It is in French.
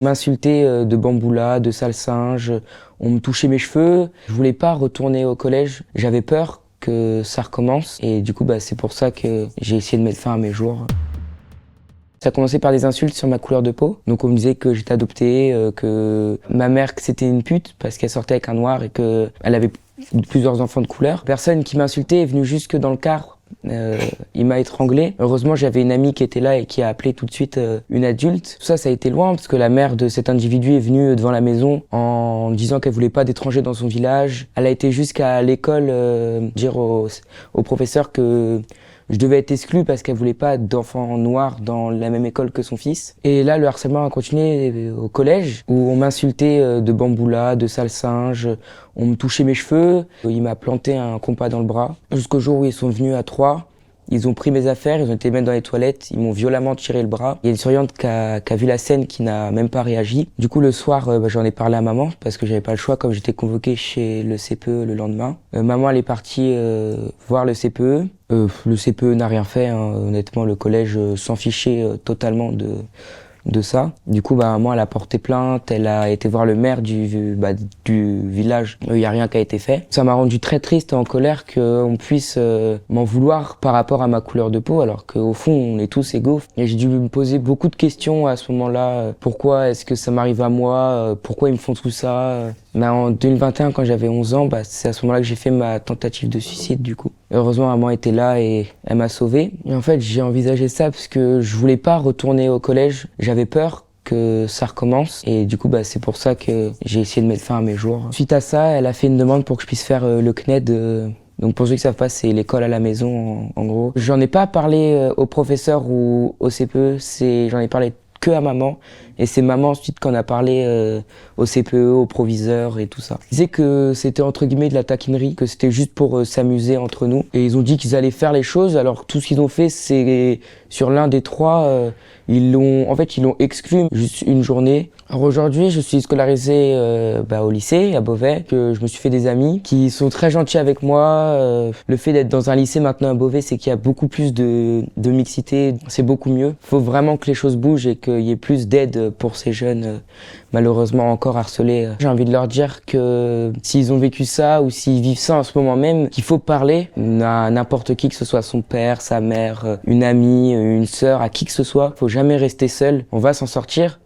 On m'insultait de bamboula, de sale singe, on me touchait mes cheveux. Je voulais pas retourner au collège, j'avais peur que ça recommence et du coup c'est pour ça que j'ai essayé de mettre fin à mes jours. Ça a commencé par des insultes sur ma couleur de peau. Donc on me disait que j'étais adopté, que ma mère que c'était une pute parce qu'elle sortait avec un noir et qu'elle avait plusieurs enfants de couleur. Personne qui m'insultait est venu jusque dans le car. Il m'a étranglé. Heureusement, j'avais une amie qui était là et qui a appelé tout de suite une adulte. Tout ça, ça a été loin parce que la mère de cet individu est venue devant la maison en disant qu'elle voulait pas d'étrangers dans son village. Elle a été jusqu'à l'école dire au professeur que je devais être exclu parce qu'elle voulait pas d'enfants noirs dans la même école que son fils. Et là, le harcèlement a continué au collège où on m'insultait de bamboula, de sale singe, on me touchait mes cheveux. Il m'a planté un compas dans le bras. Jusqu'au jour où ils sont venus à 3. Ils ont pris mes affaires, ils ont été mettre dans les toilettes, ils m'ont violemment tiré le bras. Il y a une surveillante qui a vu la scène qui n'a même pas réagi. Du coup, le soir, j'en ai parlé à maman parce que j'avais pas le choix comme j'étais convoqué chez le CPE le lendemain. Maman, elle est partie voir le CPE. Le CPE n'a rien fait, hein. Honnêtement, le collège s'en fichait totalement de ça. Du coup, maman, elle a porté plainte, elle a été voir le maire du village. Il y a rien qui a été fait. Ça m'a rendu très triste et en colère qu'on puisse m'en vouloir par rapport à ma couleur de peau, alors qu'au fond, on est tous égaux. Et j'ai dû me poser beaucoup de questions à ce moment-là. Pourquoi est-ce que ça m'arrive à moi? Pourquoi ils me font tout ça? En 2021, quand j'avais 11 ans, c'est à ce moment-là que j'ai fait ma tentative de suicide, du coup. Heureusement, maman était là et elle m'a sauvé. Et en fait, j'ai envisagé ça parce que je voulais pas retourner au collège. J'avais peur que ça recommence. Et du coup, c'est pour ça que j'ai essayé de mettre fin à mes jours. Suite à ça, elle a fait une demande pour que je puisse faire le CNED. Donc pour ceux qui savent pas, c'est l'école à la maison, en gros. J'en ai pas parlé au professeur ou au CPE. J'en ai parlé que à maman. Et c'est maman ensuite qu'on a parlé au CPE, au proviseur et tout ça. Ils disaient que c'était entre guillemets de la taquinerie, que c'était juste pour s'amuser entre nous. Et ils ont dit qu'ils allaient faire les choses, alors tout ce qu'ils ont fait, c'est sur l'un des trois, ils l'ont exclu juste une journée. Alors aujourd'hui, je suis scolarisé au lycée à Beauvais, que je me suis fait des amis qui sont très gentils avec moi. Le fait d'être dans un lycée maintenant à Beauvais, c'est qu'il y a beaucoup plus de mixité, c'est beaucoup mieux. Faut vraiment que les choses bougent et qu'il y ait plus d'aide pour ces jeunes malheureusement encore harcelés. J'ai envie de leur dire que s'ils ont vécu ça ou s'ils vivent ça en ce moment même, qu'il faut parler à n'importe qui, que ce soit son père, sa mère, une amie, une sœur, à qui que ce soit. Faut jamais rester seul, on va s'en sortir.